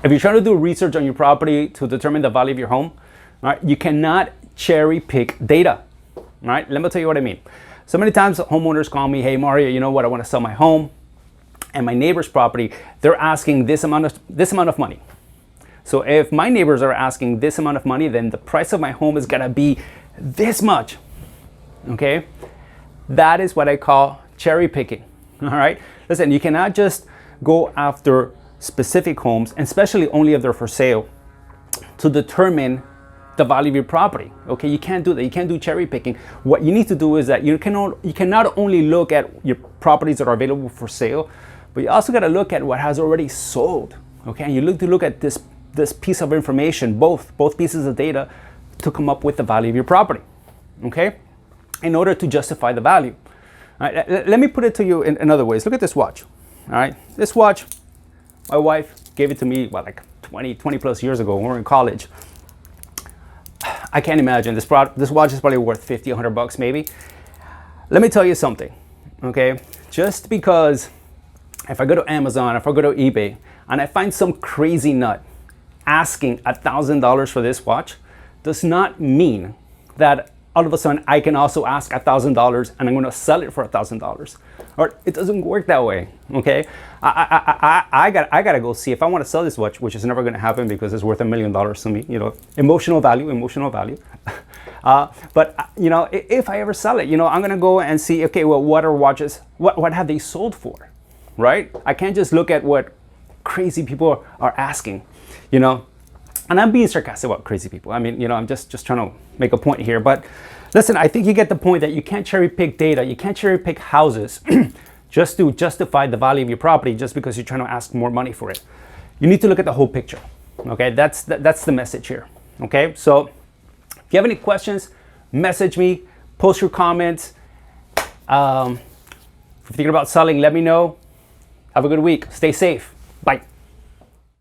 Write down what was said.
if you're trying to do research on your property to determine the value of your home, all right, you cannot cherry pick data. All right, let me tell you what I mean. So many times homeowners call me, hey Mario, you know what, I want to sell my home and my neighbor's property, they're asking this amount of money. So if my neighbors are asking this amount of money, then the price of my home is gonna be this much, okay? That is what I call cherry picking, all right? Listen, you cannot just go after specific homes, and especially only if they're for sale, to determine the value of your property, okay? You can't do that. You can't do cherry picking. What you need to do is that you cannot only look at your properties that are available for sale, but you also gotta look at what has already sold, okay? And you look at this piece of information, both pieces of data, to come up with the value of your property, okay? In order to justify the value. All right, let me put it to you in other ways. Look at this watch, all right? This watch, my wife gave it to me, like 20 plus years ago when we were in college. I can't imagine, this watch is probably worth 50, 100 bucks maybe. Let me tell you something, okay? Just because if I go to Amazon, if I go to eBay, and I find some crazy nut asking $1,000 for this watch, does not mean that all of a sudden I can also ask $1,000 and I'm going to sell it for $1,000. Or it doesn't work that way, okay? I gotta go see if I want to sell this watch, which is never going to happen because it's worth $1 million to me. You know, emotional value. But you know, if I ever sell it, you know, I'm going to go and see. Okay, well, what are watches? What have they sold for, right? I can't just look at what crazy people are asking, you know. And I'm being sarcastic about crazy people. I mean, you know, I'm just trying to make a point here. But listen, I think you get the point that you can't cherry pick data. You can't cherry pick houses just to justify the value of your property just because you're trying to ask more money for it. You need to look at the whole picture. Okay, that's the message here. Okay, so if you have any questions, message me, post your comments. If you're thinking about selling, let me know. Have a good week. Stay safe. Bye.